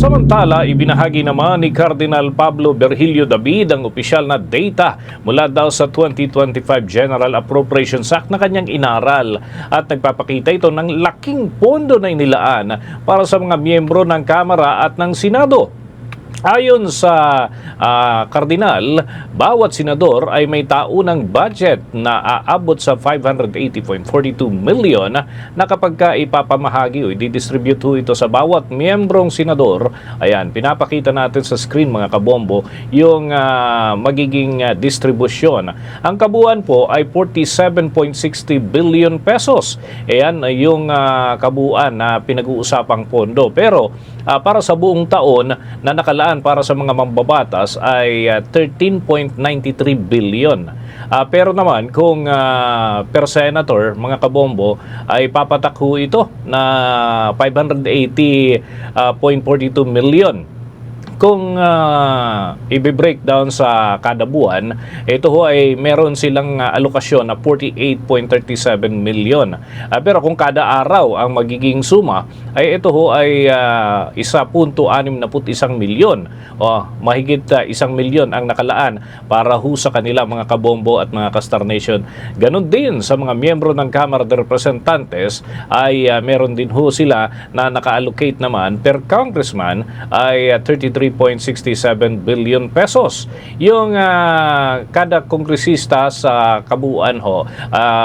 Samantala, ibinahagi naman ni Cardinal Pablo Virgilio David ang opisyal na data mula daw sa 2025 General Appropriations Act na kanyang inaral at nagpapakita ito ng laking pondo na inilaan para sa mga miyembro ng Kamara at ng Senado. Ayon sa Kardinal, bawat senador ay may taunang budget na aabot sa 580.42 million na kapag ka ipapamahagi o i-distribute ito sa bawat miyembrong senador. Ayan, pinapakita natin sa screen mga kabombo yung magiging distribusyon. Ang kabuuan po ay 47.60 billion pesos. Ayan yung kabuuan na pinag-uusapang pondo. Pero para sa buong taon na nakalaan para sa mga mambabatas ay 13.93 billion. Pero naman kung per senator, mga kabombo, ay papatakho ito na 580.42 million. Kung i-breakdown sa kada buwan, ito ho ay meron silang alokasyon na 48.37 million. Pero kung kada araw ang magiging suma, ay ito ho ay 1.61 milyon. O mahigit 1 milyon ang nakalaan para ho sa kanila mga kabombo at mga ka-Star Nation. Ganon din sa mga miyembro ng Kamara de Representantes ay meron din ho sila na naka-allocate naman per congressman ay 33.67 billion pesos. Yung kada kongresista sa kabuuan ho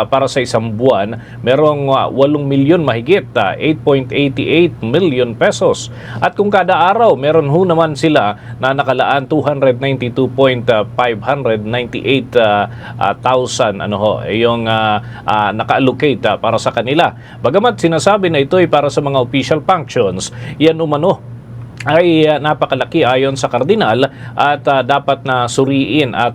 para sa isang buwan, merong 8 milyon mahigit, 8.88 million pesos. At kung kada araw, meron ho naman sila na nakalaan 292,598,000 yung naka-allocate para sa kanila. Bagamat sinasabi na ito ay para sa mga official functions, yan umano ay napakalaki ayon sa Kardinal at dapat na suriin at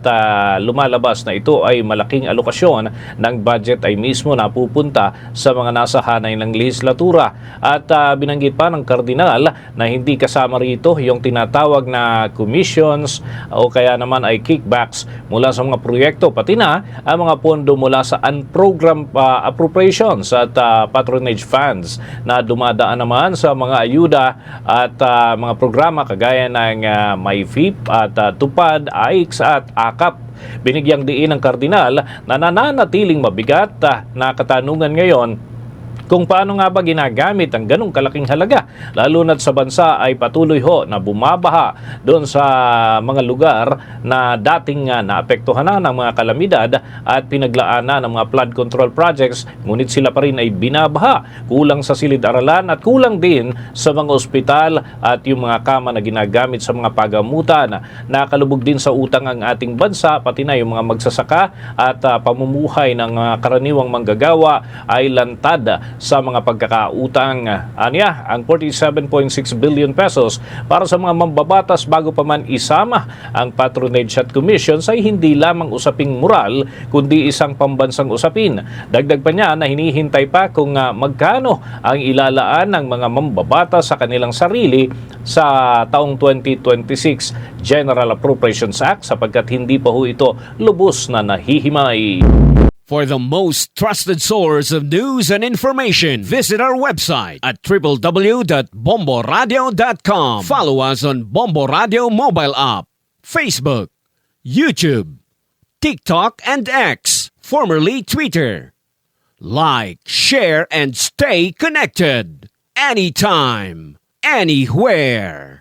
lumalabas na ito ay malaking alokasyon ng budget ay mismo napupunta sa mga nasa hanay ng lehislatura. At binanggit pa ng Kardinal na hindi kasama rito yung tinatawag na commissions o kaya naman ay kickbacks mula sa mga proyekto, pati na ang mga pondo mula sa unprogrammed appropriations at patronage funds na dumadaan naman sa mga ayuda at mga programa kagaya ng MyFIP at Tupad, AIX at AKAP. Binigyang diin ng Kardinal na nananatiling mabigat na katanungan ngayon kung paano nga ba ginagamit ang ganong kalaking halaga, lalo na't sa bansa ay patuloy ho na bumabaha doon sa mga lugar na dating naapektuhan na ng mga kalamidad at pinaglaanan ng mga flood control projects, ngunit sila pa rin ay binabaha. Kulang sa silid-aralan at kulang din sa mga ospital at yung mga kama na ginagamit sa mga pagamutan. Nakalubog din sa utang ang ating bansa, pati na yung mga magsasaka at pamumuhay ng karaniwang manggagawa ay lantad sa mga pagkakautang. Anya, ang 47.6 billion pesos para sa mga mambabatas bago pa man isama ang patronage at commissions ay hindi lamang usaping moral kundi isang pambansang usapin. Dagdag pa niya na hinihintay pa kung magkano ang ilalaan ng mga mambabatas sa kanilang sarili sa taong 2026 General Appropriations Act sapagkat hindi pa ho ito lubos na nahihimay. For the most trusted source of news and information, visit our website at www.bomboradio.com. Follow us on Bombo Radio mobile app, Facebook, YouTube, TikTok, and X, formerly Twitter. Like, share, and stay connected. Anytime, anywhere.